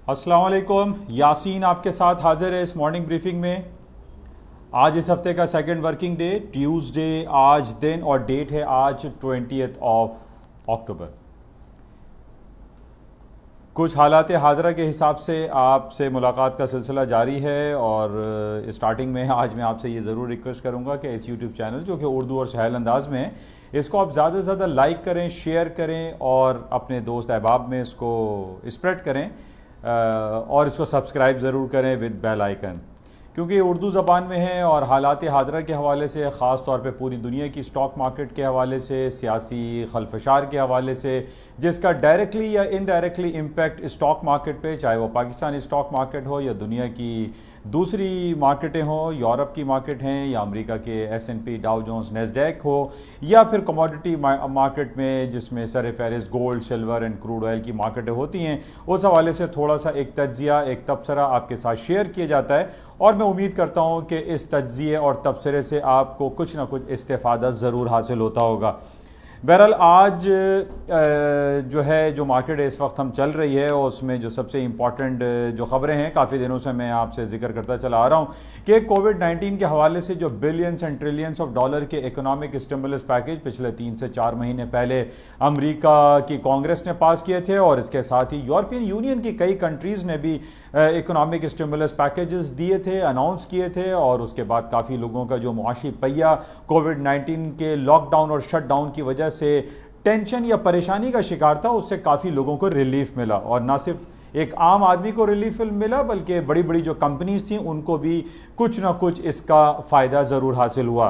अस्सलाम वालेकुम। यासीन आपके साथ हाजिर है इस मॉर्निंग ब्रीफिंग में। आज इस हफ्ते का सेकंड वर्किंग डे ट्यूसडे, आज दिन और डेट है आज 20 अक्टूबर। कुछ हालात हाज़रा के हिसाब से आपसे मुलाकात का सिलसिला जारी है और स्टार्टिंग में आज मैं आपसे ये ज़रूर रिक्वेस्ट करूँगा कि इस यूट्यूब चैनल जो कि उर्दू और सहल अंदाज में है, इसको आप ज़्यादा से ज़्यादा लाइक करें, शेयर करें और अपने दोस्त अहबाब में इसको स्प्रेड करें और इसको सब्सक्राइब ज़रूर करें विद बेल आइकन, क्योंकि उर्दू ज़बान में है और हालात हाज़रा के हवाले से, ख़ास तौर पे पूरी दुनिया की स्टॉक मार्केट के हवाले से, सियासी खलफशार के हवाले से, जिसका डायरेक्टली या इनडायरेक्टली इम्पैक्ट स्टॉक मार्केट पे, चाहे वो पाकिस्तानी स्टॉक मार्केट हो या दुनिया की दूसरी मार्केटें हों, यूरोप की मार्केट हैं या अमेरिका के S&P, डाउ जोन्स, नेस्डैक हो, या फिर कमोडिटी मार्केट में जिसमें सर फहरिस्त gold, silver and crude oil की मार्केटें होती हैं, उस हवाले से थोड़ा सा एक तज्जिया, एक तबसरा आपके साथ शेयर किया जाता है और मैं उम्मीद करता हूँ कि इस तज्जिए और तबसरे से आपको कुछ ना कुछ इस्तेफादा ज़रूर हासिल होता होगा। बहरहाल आज जो मार्केट इस वक्त हम चल रही है और उसमें जो सबसे इम्पॉर्टेंट जो ख़बरें हैं, काफ़ी दिनों से मैं आपसे जिक्र करता चला आ रहा हूँ कि कोविड-19 के हवाले से जो billions and trillions of dollar के इकोनॉमिक स्टिमुलस पैकेज पिछले 3 से 4 महीने पहले अमेरिका की कांग्रेस ने पास किए थे और इसके साथ ही यूरोपियन यूनियन की कई कंट्रीज़ ने भी इकोनॉमिक स्टिमुलस पैकेजेस दिए थे, अनाउंस किए थे और उसके बाद काफ़ी लोगों का जो मुआशी पहिया कोविड-19 के लॉकडाउन और शटडाउन की वजह से टेंशन या परेशानी का शिकार था, उससे काफ़ी लोगों को रिलीफ मिला और ना सिर्फ एक आम आदमी को रिलीफ मिला बल्कि बड़ी बड़ी जो कंपनीज थी उनको भी कुछ ना कुछ इसका फ़ायदा ज़रूर हासिल हुआ।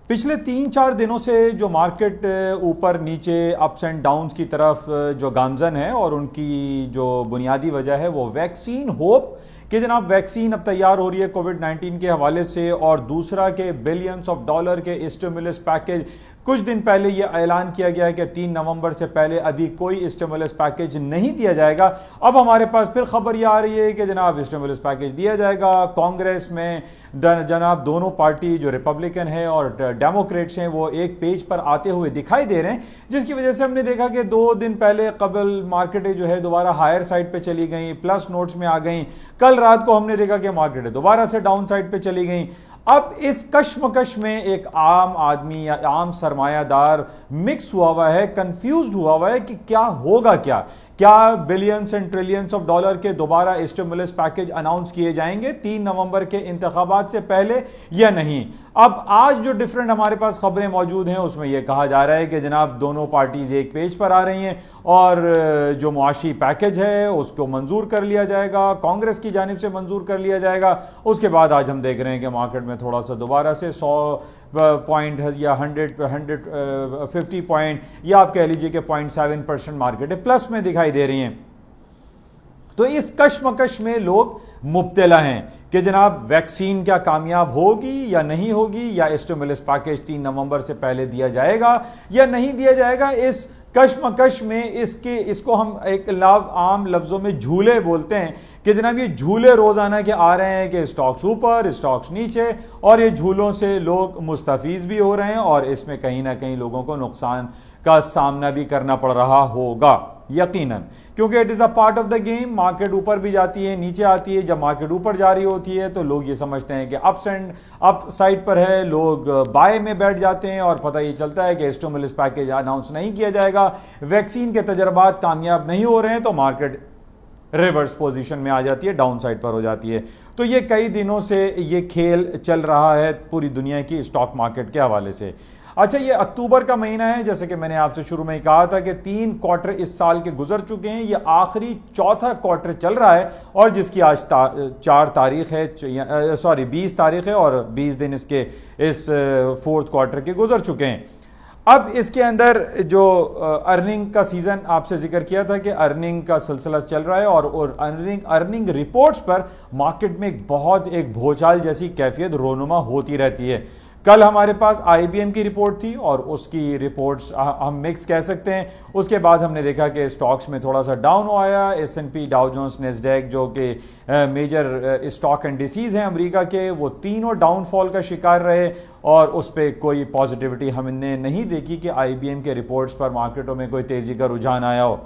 पिछले 3-4 दिनों से जो मार्केट ऊपर नीचे अप्स एंड डाउन्स की तरफ जो गामजन है और उनकी जो बुनियादी वजह है वो वैक्सीन होप कि जनाब वैक्सीन अब तैयार हो रही है कोविड-19 के हवाले से, और दूसरा के बिलियंस ऑफ डॉलर के स्टिमुलस पैकेज। कुछ दिन पहले यह ऐलान किया गया है कि 3 नवंबर से पहले अभी कोई स्टिमुलस पैकेज नहीं दिया जाएगा। अब हमारे पास फिर खबर यह आ रही है कि जनाब स्टिमुलस पैकेज दिया जाएगा। कांग्रेस में जनाब दोनों पार्टी जो रिपब्लिकन है और डेमोक्रेट्स हैं वो एक पेज पर आते हुए दिखाई दे रहे हैं, जिसकी वजह से हमने देखा कि 2 दिन पहले कबल मार्केटें जो है दोबारा हायर साइड पे चली गई, प्लस नोट्स में आ गई। कल रात को हमने देखा कि मार्केटें दोबारा से डाउन साइड पे चली गई। अब इस कश्मकश में एक आम आदमी या आम सरमायादार मिक्स हुआ है, कंफ्यूज्ड हुआ है कि क्या होगा, क्या billions and trillions of dollar के दोबारा स्टिमुलस पैकेज अनाउंस किए जाएंगे 3 नवंबर के इंतखाबात से पहले या नहीं। अब आज जो डिफरेंट हमारे पास खबरें मौजूद हैं उसमें यह कहा जा रहा है कि जनाब दोनों पार्टीज एक पेज पर आ रही हैं और जो मुआशी पैकेज है उसको मंजूर कर लिया जाएगा, कांग्रेस की जानिब से मंजूर कर लिया जाएगा। उसके बाद आज हम देख रहे हैं कि मार्केट में थोड़ा सा दोबारा से 100 पॉइंट या 150 पॉइंट या आप कह लीजिए कि 0.7% मार्केट है प्लस में दिखाई दे रही हैं। तो इस कश्मकश में लोग मुब्तला हैं कि जनाब वैक्सीन क्या कामयाब होगी या नहीं होगी, या स्टिमुलस पैकेज 3 नवंबर से पहले दिया जाएगा या नहीं दिया जाएगा। इस कश्मकश में इसको हम एक आम लफ्जों में झूले बोलते हैं कि जनाब ये झूले रोजाना के आ रहे हैं कि स्टॉक्स ऊपर, स्टॉक्स नीचे, और ये झूलों से लोग मुस्तफीज भी हो रहे हैं और इसमें कहीं ना कहीं लोगों को नुकसान का सामना भी करना पड़ रहा होगा यकीनन, क्योंकि it is a part of the game. Market ऊपर भी जाती है, नीचे आती है। जब मार्केट ऊपर जा रही होती है तो लोग ये समझते हैं कि अप साइड पर है, लोग बाय में बैठ जाते हैं और पता ये चलता है कि स्टिमुलस पैकेज अनाउंस नहीं किया जाएगा, वैक्सीन के तजर्बात कामयाब नहीं हो रहे हैं, तो मार्केट रिवर्स पोजीशन में आ जाती है, डाउन साइड पर हो जाती है। तो ये कई दिनों से ये खेल चल रहा है पूरी दुनिया की स्टॉक मार्केट के हवाले से। अच्छा, ये अक्टूबर का महीना है, जैसे कि मैंने आपसे शुरू में ही कहा था कि 3 क्वार्टर इस साल के गुजर चुके हैं, ये आखिरी चौथा क्वार्टर चल रहा है और जिसकी आज 4 तारीख है, 20 तारीख है और 20 दिन इसके इस 4th क्वार्टर के गुजर चुके हैं। अब इसके अंदर जो अर्निंग का सीजन आपसे जिक्र किया था कि अर्निंग का सिलसिला चल रहा है और अर्निंग रिपोर्ट्स पर मार्केट में एक भूचाल जैसी कैफियत रोनुमा होती रहती है। कल हमारे पास IBM की रिपोर्ट थी और उसकी रिपोर्ट्स हम मिक्स कह सकते हैं। उसके बाद हमने देखा कि स्टॉक्स में थोड़ा सा डाउन आया। S&P, डाउ जोन्स, नेस्डैक जो कि मेजर स्टॉक इंडिसेस हैं अमेरिका के, वो तीनों डाउनफॉल का शिकार रहे और उस पर कोई पॉजिटिविटी हमने नहीं देखी कि IBM के रिपोर्ट्स पर मार्केटों में कोई तेज़ी का रुझान आया हो।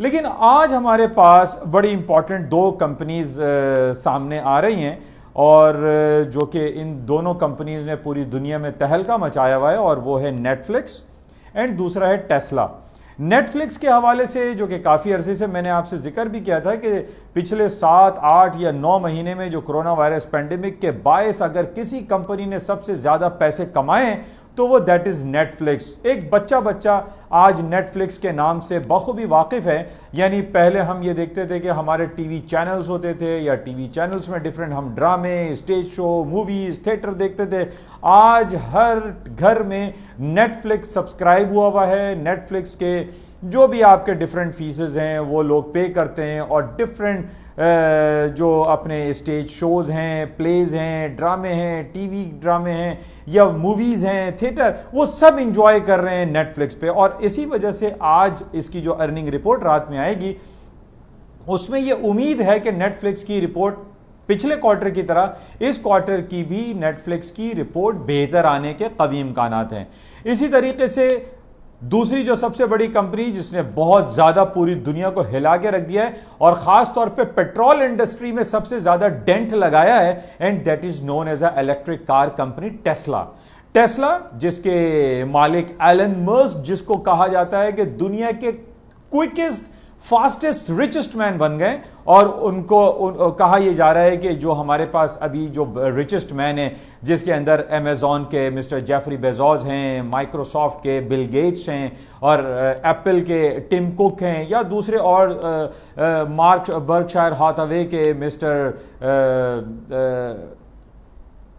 लेकिन आज हमारे पास बड़ी इंपॉर्टेंट दो कंपनीज सामने आ रही हैं और जो कि इन दोनों कंपनीज ने पूरी दुनिया में तहलका मचाया हुआ है, और वो है नेटफ्लिक्स एंड दूसरा है टेस्ला। नेटफ्लिक्स के हवाले से जो कि काफ़ी अरसे से मैंने आपसे जिक्र भी किया था कि पिछले 7, 8 या 9 महीने में जो कोरोना वायरस पेंडेमिक के बायस अगर किसी कंपनी ने सबसे ज़्यादा पैसे कमाए तो वो दैट इज नेटफ्लिक्स। एक बच्चा आज नेटफ्लिक्स के नाम से बखूबी वाकिफ है। यानी पहले हम ये देखते थे कि हमारे टीवी चैनल्स होते थे या टीवी चैनल्स में डिफरेंट हम ड्रामे, स्टेज शो, मूवीज, थिएटर देखते थे। आज हर घर में नेटफ्लिक्स सब्सक्राइब हुआ है। नेटफ्लिक्स के जो भी आपके डिफरेंट फीसेस हैं वो लोग पे करते हैं, और डिफरेंट जो अपने स्टेज शोज हैं, प्लेज हैं, ड्रामे हैं, टीवी ड्रामे हैं या मूवीज हैं, थिएटर, वो सब इंजॉय कर रहे हैं नेटफ्लिक्स पे। और इसी वजह से आज इसकी जो अर्निंग रिपोर्ट रात में आएगी उसमें ये उम्मीद है कि नेटफ्लिक्स की रिपोर्ट पिछले क्वार्टर की तरह इस क्वार्टर की भी नेटफ्लिक्स की रिपोर्ट बेहतर आने के कवी इम्कानात हैं। इसी तरीके से दूसरी जो सबसे बड़ी कंपनी जिसने बहुत ज्यादा पूरी दुनिया को हिला के रख दिया है और खास तौर पे पेट्रोल इंडस्ट्री में सबसे ज्यादा डेंट लगाया है, and that is known as a electric car company Tesla. Tesla जिसके मालिक एलन मस्क, जिसको कहा जाता है कि दुनिया के क्विकेस्ट, फास्टेस्ट, रिचेस्ट मैन बन गए, और उनको कहा यह जा रहा है कि जो हमारे पास अभी जो रिचेस्ट मैन है जिसके अंदर अमेजॉन के मिस्टर जेफरी बेजोस हैं, माइक्रोसॉफ्ट के बिल गेट्स हैं, और एप्पल के टिम कुक हैं, या दूसरे और मार्क बर्कशायर हाथवे के मिस्टर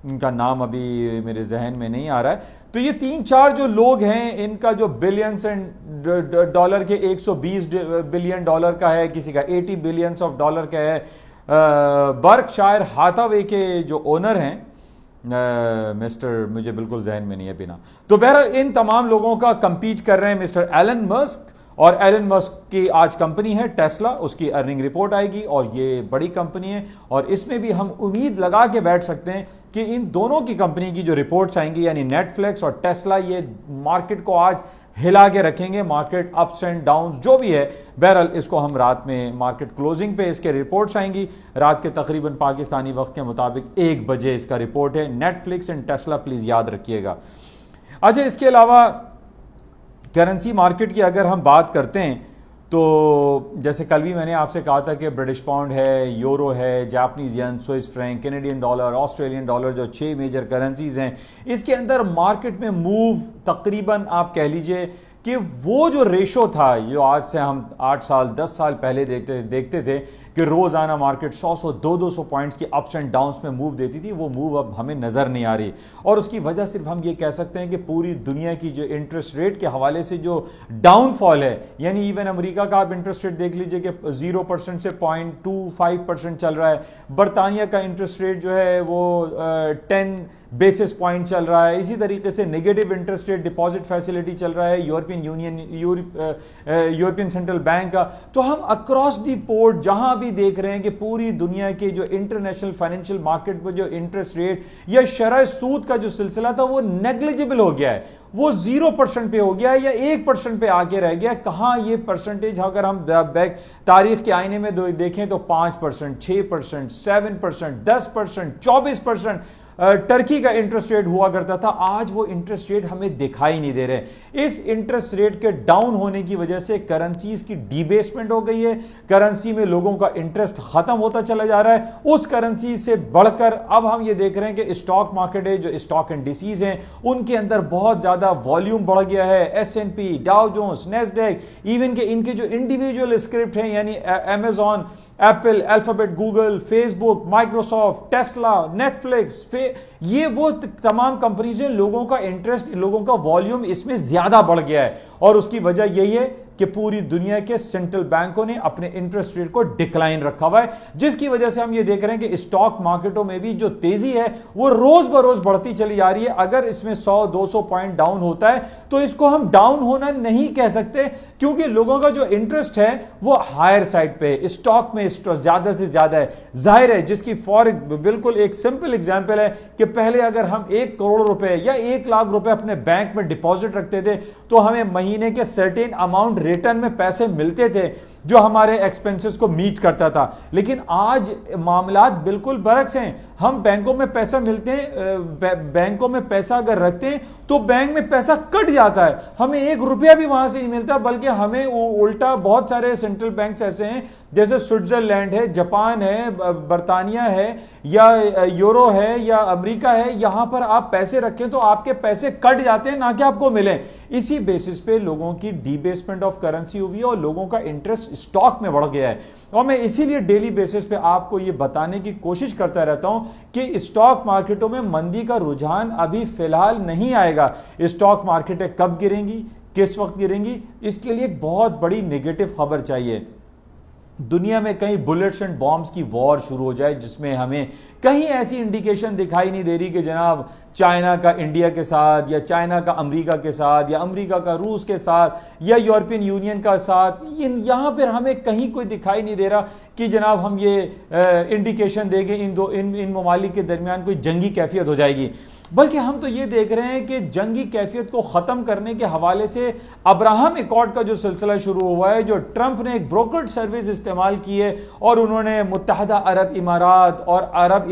इनका नाम अभी मेरे जहन में नहीं आ रहा है। तो ये 3-4 जो लोग हैं इनका जो बिलियंस एंड डॉलर के 120 बिलियन डॉलर का है, किसी का 80 बिलियंस ऑफ डॉलर का है। बर्कशायर हाथवे के जो ओनर हैं मिस्टर, मुझे बिल्कुल जहन में नहीं है बिना, तो बहरहाल इन तमाम लोगों का कंपीट कर रहे हैं मिस्टर एलन मस्क, और एलन मस्क की आज कंपनी है टेस्ला, उसकी अर्निंग रिपोर्ट आएगी और ये बड़ी कंपनी है, और इसमें भी हम उम्मीद लगा के बैठ सकते हैं कि इन दोनों की कंपनी की जो रिपोर्ट्स आएंगी यानी नेटफ्लिक्स और टेस्ला, ये मार्केट को आज हिला के रखेंगे। मार्केट अप्स एंड डाउन्स जो भी है, बहरहाल इसको हम रात में मार्केट क्लोजिंग पे इसके रिपोर्ट्स आएंगी रात के तकरीबन पाकिस्तानी वक्त के मुताबिक 1 बजे इसका रिपोर्ट है। नेटफ्लिक्स एंड टेस्ला प्लीज याद रखिएगा। अच्छा, इसके अलावा करेंसी मार्केट की अगर हम बात करते हैं तो जैसे कल भी मैंने आपसे कहा था कि ब्रिटिश पाउंड है, यूरो है, Japanese yen, Swiss franc, Canadian dollar, Australian dollar, जो 6 मेजर करेंसीज हैं, इसके अंदर मार्केट में मूव तकरीबन आप कह लीजिए कि वो जो रेशो था, जो आज से हम 8 साल 10 साल पहले देखते थे कि रोजाना मार्केट 100 200 पॉइंट्स की अप्स एंड डाउन्स में मूव देती थी, वो मूव अब हमें नजर नहीं आ रही। और उसकी वजह सिर्फ हम ये कह सकते हैं कि पूरी दुनिया की जो इंटरेस्ट रेट के हवाले से जो डाउनफॉल है, यानी इवन अमेरिका का आप इंटरेस्ट रेट देख लीजिए कि 0% से 0.25% चल रहा है। बरतानिया का इंटरेस्ट रेट जो है वो 10 बेसिस पॉइंट चल रहा है। इसी तरीके से negative interest rate deposit facility चल रहा है European union, European central bank का। तो हम अक्रॉस दी बोर्ड जहां भी देख रहे हैं कि पूरी दुनिया के जो इंटरनेशनल फाइनेंशियल मार्केट पर जो इंटरेस्ट रेट या शरह सूद का जो सिलसिला था वो नेग्लिजिबल हो गया है, वो 0% पे हो गया है या 1% पे आके रह गया। कहां ये परसेंटेज अगर हम तारीख के आईने में देखें तो 5%, 6%, 7%, 10%, 24% टर्की का इंटरेस्ट रेट हुआ करता था। आज वो इंटरेस्ट रेट हमें दिखाई नहीं दे रहे। इस इंटरेस्ट रेट के डाउन होने की वजह से करेंसीज की डीबेसमेंट हो गई है, करेंसी में लोगों का इंटरेस्ट खत्म होता चला जा रहा है। उस करेंसी से बढ़कर अब हम ये देख रहे हैं कि स्टॉक मार्केट है, जो स्टॉक इंडिसेस हैं, उनके अंदर बहुत ज्यादा वॉल्यूम बढ़ गया है। S&P, Dow Jones, Nasdaq, even के इनके जो इंडिविजुअल स्क्रिप्ट हैं यानी Amazon, Apple, alphabet, Google, Facebook, Microsoft, Tesla, Netflix, ये वो तमाम कंपनीज हैं, लोगों का इंटरेस्ट, लोगों का वॉल्यूम इसमें ज्यादा बढ़ गया है। और उसकी वजह यही है कि पूरी दुनिया के सेंट्रल बैंकों ने अपने इंटरेस्ट रेट को डिक्लाइन रखा हुआ है, जिसकी वजह से हम ये देख रहे हैं कि स्टॉक मार्केटों में भी जो तेजी है वो रोज बरोज बढ़ती चली जा रही है। अगर इसमें 100-200 पॉइंट डाउन होता है तो इसको हम डाउन होना नहीं कह सकते, क्योंकि लोगों का जो इंटरेस्ट है वो हायर साइड पे है, स्टॉक में ज्यादा से ज्यादा है। जाहिर है, जिसकी फॉर बिल्कुल एक सिंपल एग्जांपल है कि पहले अगर हम 1 करोड़ रुपए या 1 लाख रुपए अपने बैंक में डिपॉजिट रखते थे तो हमें महीने के सर्टेन अमाउंट रिटर्न में पैसे मिलते थे जो हमारे एक्सपेंसेस को मीट करता था। लेकिन आज मामलात बिल्कुल बरक्स हैं। हम बैंकों में पैसा मिलते हैं, बैंकों में पैसा अगर रखते हैं तो बैंक में पैसा कट जाता है, हमें 1 रुपया भी वहां से नहीं मिलता, बल्कि हमें उल्टा बहुत सारे सेंट्रल बैंक्स ऐसे हैं जैसे स्विट्जरलैंड है, जापान है, बर्तानिया है, या यूरो है, या अमेरिका है, यहां पर आप पैसे रखें तो आपके पैसे कट जाते हैं, ना कि आपको मिले। इसी बेसिस पे लोगों की डीबेसमेंट ऑफ करेंसी हुई है और लोगों का इंटरेस्ट स्टॉक में बढ़ गया है। और मैं इसीलिए डेली बेसिस पे आपको यह बताने की कोशिश करता रहता हूं कि स्टॉक मार्केटों में मंदी का रुझान अभी फिलहाल नहीं आएगा। स्टॉक मार्केटें कब गिरेंगी, किस वक्त गिरेंगी, इसके लिए एक बहुत बड़ी नेगेटिव खबर चाहिए। दुनिया में कहीं बुलेट्स एंड बॉम्ब्स की वॉर शुरू हो जाए जिसमें हमें कहीं ऐसी इंडिकेशन दिखाई नहीं दे रही कि जनाब चाइना का इंडिया के साथ, या चाइना का अमेरिका के साथ, या अमेरिका का रूस के साथ, या यूरोपियन यूनियन का साथ, यहां पर हमें कहीं कोई दिखाई नहीं दे रहा कि जनाब हम ये इंडिकेशन देंगे इन ममालिक के दरमियान कोई जंगी कैफियत हो जाएगी। बल्कि हम तो ये देख रहे हैं कि जंगी कैफियत को ख़त्म करने के हवाले से अब्राहम एकॉर्ड का जो सिलसिला शुरू हुआ है, जो ट्रंप ने एक ब्रोकर्ड सर्विस इस्तेमाल की है और उन्होंने मुत्तहदा अरब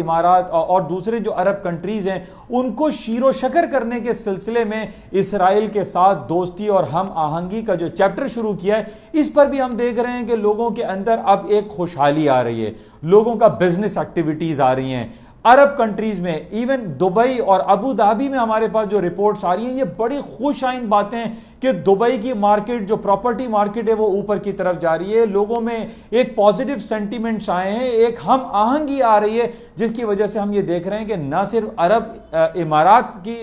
इमारात और दूसरे जो अरब कंट्रीज़ हैं उनको शीरो शकर करने के सिलसिले में इसराइल के साथ दोस्ती और हम आहंगी का जो चैप्टर शुरू किया है, इस पर भी हम देख रहे हैं कि लोगों के अंदर अब एक खुशहाली आ रही है, लोगों का बिजनेस एक्टिविटीज़ आ रही हैं। अरब कंट्रीज में, इवन दुबई और अबू धाबी में हमारे पास जो रिपोर्ट्स आ रही हैं, ये बड़ी खुश आइन बातें हैं कि दुबई की मार्केट, जो प्रॉपर्टी मार्केट है, वो ऊपर की तरफ जा रही है। लोगों में एक पॉजिटिव सेंटीमेंट्स आए हैं, एक हम आहंगी आ रही है, जिसकी वजह से हम ये देख रहे हैं कि न सिर्फ अरब इमारात की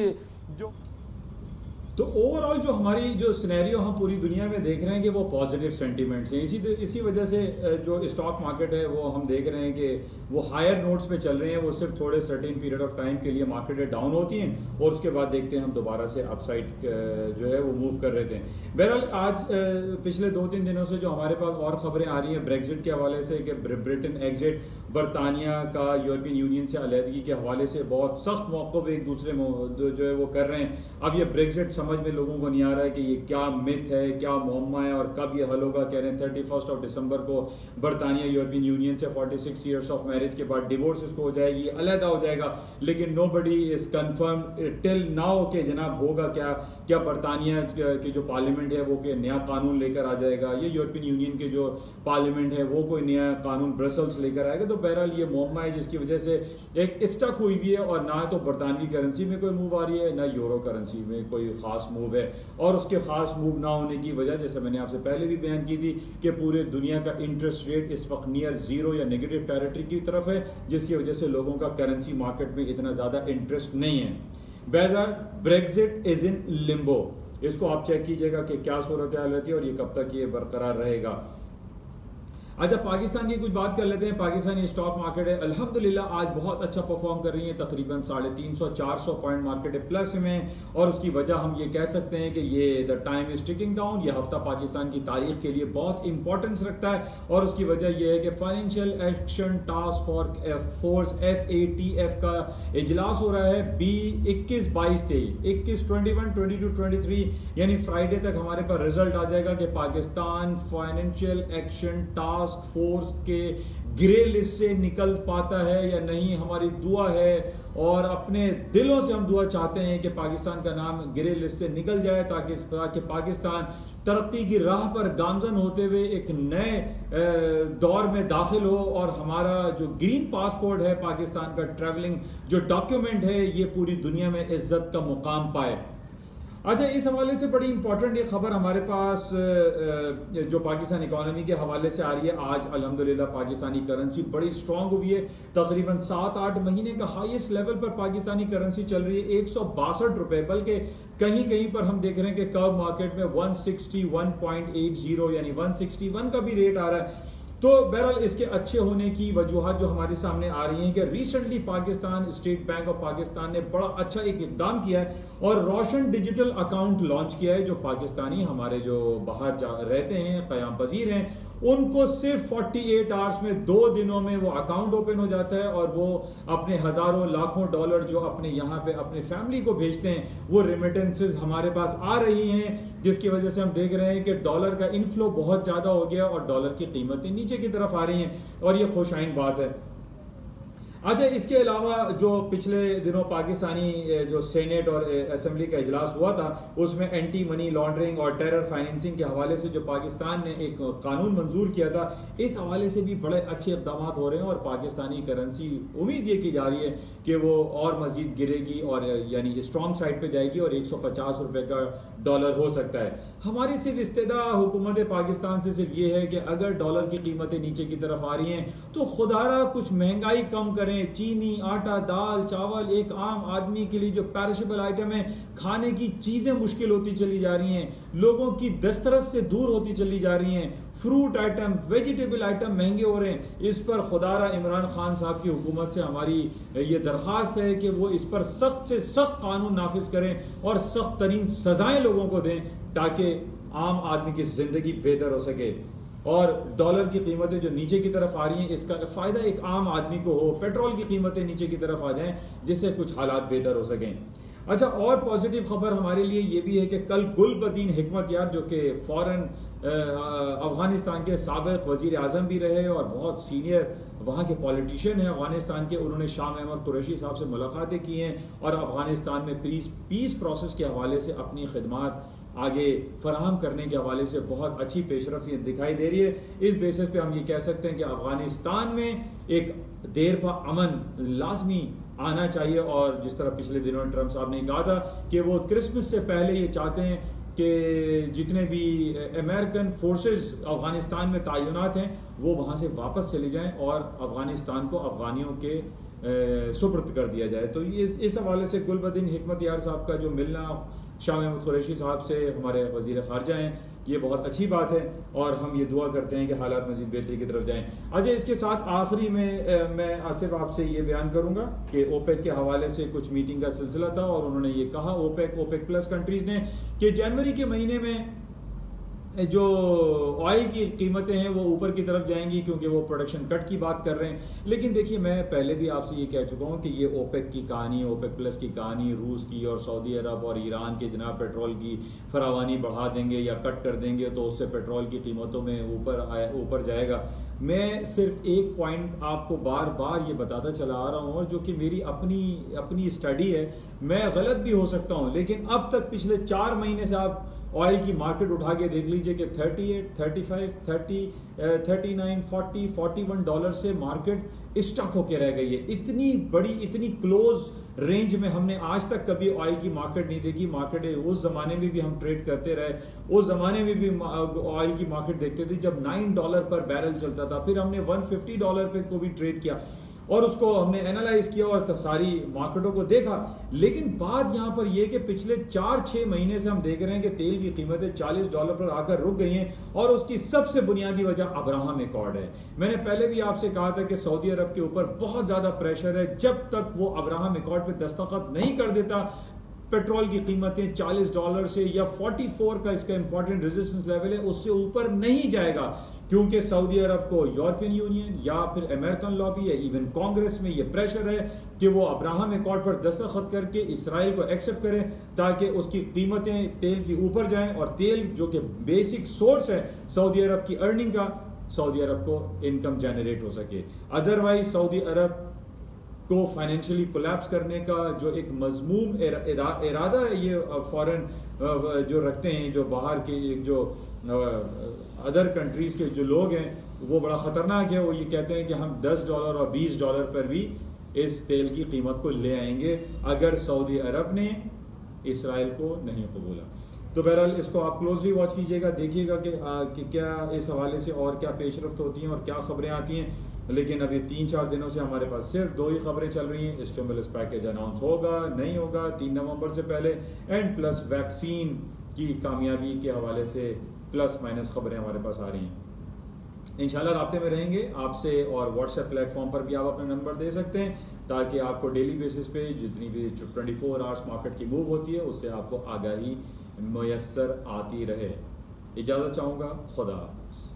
जो तो ओवरऑल जो हमारी जो सिनेरियो हम पूरी दुनिया में देख रहे हैं कि वो पॉजिटिव सेंटीमेंट्स हैं। इसी वजह से जो स्टॉक मार्केट है वो हम देख रहे हैं कि वो हायर नोट्स पे चल रहे हैं। वो सिर्फ थोड़े सर्टेन पीरियड ऑफ टाइम के लिए मार्केटें डाउन होती हैं और उसके बाद देखते हैं हम दोबारा से अपसाइड जो है वो मूव कर रहे थे। बहरहाल आज पिछले 2-3 दिनों से जो हमारे पास और खबरें आ रही हैं ब्रेक्जिट के हवाले से कि ब्रिटेन एग्जिट, बरतानिया का यूरोपियन यूनियन से अलहदगी के हवाले से बहुत सख्त मौक़िफ़ एक दूसरे जो है वो कर रहे हैं। अब ये ब्रेक्जिट समझ में लोगों को नहीं आ रहा है कि ये क्या मिथ है, क्या मुअम्मा है और कब ये हल होगा। कह रहे हैं 31 दिसंबर को बरतानिया यूरोपियन यूनियन से 46 ईयर्स ऑफ मैरिज के बाद डिवोर्स इसको हो जाएगी, अलहदा हो जाएगा, लेकिन nobody is confirm till now के जनाब होगा क्या बरतानिया की जो पार्लियामेंट है वो के नया कानून लेकर आ जाएगा, ये यूरोपियन यूनियन के जो पार्लियामेंट है वो कोई नया कानून ब्रसल्स लेकर आएगा। तो बहरहाल ये मुअम्मा है जिसकी वजह से एक स्टक हुई हुई है और ना तो बरतानवी करेंसी में कोई मूव आ रही है, ना यूरो करेंसी में कोई खास मूव है। और उसके खास मूव ना होने की वजह, जैसे मैंने आपसे पहले भी बयान की थी, कि पूरे दुनिया का इंटरेस्ट रेट इस वक्त नियर जीरो या नेगेटिव टेरिटरी की तरफ है, जिसकी वजह से लोगों का करेंसी मार्केट में इतना ज्यादा इंटरेस्ट नहीं है। बहरहाल ब्रेक्जिट इज इन लिम्बो, इसको आप चेक कीजिएगा कि क्या सूरत हाल रहती है और ये कब तक ये बरकरार रहेगा। अच्छा, पाकिस्तान की कुछ बात कर लेते हैं। पाकिस्तानी स्टॉक मार्केट है अल्हम्दुलिल्लाह आज बहुत अच्छा परफॉर्म कर रही है, तकरीबन 350-400 पॉइंट मार्केट प्लस में, और उसकी वजह हम ये कह सकते हैं कि ये the time is ticking down. ये हफ्ता पाकिस्तान की तारीख के लिए बहुत इंपॉर्टेंस रखता है और उसकी वजह यह है कि financial action task force FATF का इजलास हो रहा है 21, 22, 23, 21, 21, 22, 23 यानी फ्राइडे तक हमारे पास रिजल्ट आ जाएगा कि Pakistan financial action task force के ग्रे लिस्ट से निकल पाता है या नहीं। हमारी दुआ है और अपने दिलों से हम दुआ चाहते हैं कि पाकिस्तान का नाम ग्रे लिस्ट से निकल जाए ताकि पाकिस्तान तरक्की की राह पर गामजन होते हुए एक नए दौर में दाखिल हो और हमारा जो ग्रीन पासपोर्ट है पाकिस्तान का ट्रैवलिंग जो डॉक्यूमेंट है ये पूरी दुनिया में इज्जत का मुकाम पाए। अच्छा, इस हवाले से बड़ी इंपॉर्टेंट ये खबर हमारे पास जो पाकिस्तान इकोनॉमी के हवाले से आ रही है। आज अल्हम्दुलिल्लाह पाकिस्तानी करेंसी बड़ी स्ट्रांग हुई है, तकरीबन 7-8 महीने का हाईएस्ट लेवल पर पाकिस्तानी करेंसी चल रही है 162 रुपए, बल्कि कहीं कहीं पर हम देख रहे हैं कि कर्व मार्केट में 161.80 यानी 161 का भी रेट आ रहा है। तो बहरहाल इसके अच्छे होने की वजूहत जो हमारे सामने आ रही हैं कि recently Pakistan state bank of Pakistan ने बड़ा अच्छा एक इकदाम किया है और रोशन डिजिटल अकाउंट लॉन्च किया है, जो पाकिस्तानी हमारे जो बाहर रहते हैं, क़याम पज़ीर हैं, उनको सिर्फ 48 आवर्स में 2 दिनों में वो अकाउंट ओपन हो जाता है और वो अपने हजारों लाखों डॉलर जो अपने यहाँ पे अपने फैमिली को भेजते हैं वो रेमिटेंसेस हमारे पास आ रही हैं, जिसकी वजह से हम देख रहे हैं कि डॉलर का इनफ्लो बहुत ज्यादा हो गया और डॉलर की कीमतें नीचे की तरफ आ रही हैं और ये खुशाइन बात है। अच्छा, इसके अलावा जो पिछले दिनों पाकिस्तानी जो सेनेट और असेंबली का इजलास हुआ था उसमें एंटी मनी लॉन्ड्रिंग और टेरर फाइनेंसिंग के हवाले से जो पाकिस्तान ने एक कानून मंजूर किया था, इस हवाले से भी बड़े अच्छे इक़दाम हो रहे हैं और पाकिस्तानी करेंसी उम्मीद ये की जा रही है कि वो और मजीद गिरेगी और यानी स्ट्रॉन्ग साइड पे जाएगी और 150 रुपए का डॉलर हो सकता है। हमारी सिर्फ इस्तेदा हुकूमत पाकिस्तान से सिर्फ ये है कि अगर डॉलर की कीमतें नीचे की तरफ आ रही हैं तो खुदारा कुछ महंगाई कम करें। चीनी, आटा, दाल, चावल एक आम आदमी के लिए जो पैरिशेबल आइटम है, खाने की चीजें मुश्किल होती चली जा रही हैं, लोगों की दस्तरस से दूर होती चली जा रही हैं, फ्रूट आइटम, वेजिटेबल आइटम महंगे हो रहे हैं। इस पर खुदारा इमरान खान साहब की हुकूमत से हमारी ये दरख्वास्त है कि वो इस पर सख्त से सख्त कानून नाफिज करें और सख्त तरीन सजाएं लोगों को दें ताकि आम आदमी की जिंदगी बेहतर हो सके और डॉलर की कीमतें जो नीचे की तरफ आ रही हैं इसका फायदा एक आम आदमी को हो, पेट्रोल की कीमतें नीचे की तरफ आ जाएं जिससे कुछ हालात बेहतर हो सकें। अच्छा, और पॉजिटिव खबर हमारे लिए ये भी है कि कल गुलबदीन हिकमतयार जो कि फॉरेन अफगानिस्तान के साबिक वजीर आजम भी रहे और बहुत सीनियर वहाँ के पॉलिटिशियन हैं अफगानिस्तान के, उन्होंने शाह महमूद कुरैशी साहब से मुलाकातें की हैं और अफगानिस्तान में पीस प्रोसेस के हवाले से अपनी खिदमात आगे फराहम करने के हवाले से बहुत अच्छी पेशरफ्त दिखाई दे रही है। इस बेसिस पे हम ये कह सकते हैं कि अफगानिस्तान में एक देर पा अमन लाजमी आना चाहिए और जिस तरह पिछले दिनों ट्रंप साहब ने कहा था कि वो क्रिसमस से पहले ये चाहते हैं कि जितने भी अमेरिकन फोर्सेस अफगानिस्तान में तैनात हैं वो वहाँ से वापस चले जाएं और अफगानिस्तान को अफगानियों के सुपुर्द कर दिया जाए। तो ये इस हवाले से गुलबदीन हिकमतयार साहब का जो मिलना शाह महमूद कुरैशी साहब से हमारे वजीर खारजा हैं, ये बहुत अच्छी बात है और हम ये दुआ करते हैं कि हालात मजीद बेहतरी की तरफ जाएं। अच्छा, इसके साथ आखिरी में मैं आसिफ आपसे ये बयान करूंगा कि ओपेक के हवाले से कुछ मीटिंग का सिलसिला था और उन्होंने ये कहा ओपेक प्लस कंट्रीज ने कि जनवरी के महीने में जो ऑयल की कीमतें हैं वो ऊपर की तरफ जाएंगी क्योंकि वो प्रोडक्शन कट की बात कर रहे हैं। लेकिन देखिए, मैं पहले भी आपसे ये कह चुका हूं कि ये ओपेक की कहानी, ओपेक प्लस की कहानी रूस की और सऊदी अरब और ईरान के जनाब पेट्रोल की फरावानी बढ़ा देंगे या कट कर देंगे तो उससे पेट्रोल की कीमतों में ऊपर जाएगा। मैं सिर्फ एक पॉइंट आपको बार बार ये बताता चला आ रहा हूँ और जो कि मेरी अपनी स्टडी है, मैं गलत भी हो सकता हूँ, लेकिन अब तक पिछले 4 महीने से आप ऑयल की मार्केट उठा के देख लीजिए कि 38, 35, 30, 39, 40, 41 डॉलर से मार्केट स्टक होके रह गई है। इतनी बड़ी, इतनी क्लोज रेंज में हमने आज तक कभी ऑयल की मार्केट नहीं देखी। मार्केट उस जमाने में भी हम ट्रेड करते रहे, उस जमाने में भी ऑयल की मार्केट देखते थे जब $9 पर बैरल चलता था, फिर हमने $150 पे को भी ट्रेड किया और उसको हमने एनालाइज किया और सारी मार्केटों को देखा। लेकिन बात यहां पर यह कि पिछले 4-6 महीने से हम देख रहे हैं कि तेल की कीमतें $40 पर आकर रुक गई हैं और उसकी सबसे बुनियादी वजह अब्राहम एकॉर्ड है। मैंने पहले भी आपसे कहा था कि सऊदी अरब के ऊपर बहुत ज्यादा प्रेशर है, जब तक वो अब्राहम एकॉर्ड पे दस्तखत नहीं कर देता पेट्रोल की कीमतें $40 से या 44 का इसका इंपॉर्टेंट रेजिस्टेंस लेवल है उससे ऊपर नहीं जाएगा, क्योंकि सऊदी अरब को यूरोपियन यूनियन या फिर अमेरिकन लॉबी या इवन कांग्रेस में यह प्रेशर है कि वो अब्राहम एकॉर्ड पर दस्तखत करके इसराइल को एक्सेप्ट करें ताकि उसकी कीमतें तेल की ऊपर जाएं और तेल जो कि बेसिक सोर्स है सऊदी अरब की अर्निंग का, सऊदी अरब को इनकम जनरेट हो सके। अदरवाइज सऊदी अरब को फाइनेंशियली कोलैप्स करने का जो एक मजमूम इरादा है ये फॉरेन जो रखते हैं, जो बाहर के जो अदर कंट्रीज के जो लोग हैं, वो बड़ा खतरनाक है। वो ये कहते हैं कि हम $10 और $20 पर भी इस तेल की कीमत को ले आएंगे अगर सऊदी अरब ने इसराइल को नहीं कबूला। तो बहरहाल इसको आप क्लोजली वॉच कीजिएगा, देखिएगा कि क्या इस हवाले से और क्या पेशरफ्त होती हैं और क्या खबरें आती हैं। लेकिन अभी 3-4 दिनों से हमारे पास सिर्फ 2 ही खबरें चल रही हैं। स्टिमुलस पैकेज अनाउंस होगा नहीं होगा 3 नवंबर से पहले, एंड प्लस वैक्सीन की कामयाबी के हवाले से प्लस माइनस खबरें हमारे पास आ रही हैं। इंशाल्लाह राब्ते में रहेंगे आपसे और व्हाट्सएप प्लेटफॉर्म पर भी आप अपना नंबर दे सकते हैं ताकि आपको डेली बेसिस पे जितनी भी 24 आवर्स मार्केट की मूव होती है उससे आपको आगाही मुयस्सर आती रहे। इजाज़त चाहूँगा, खुदा हाफ़िज़।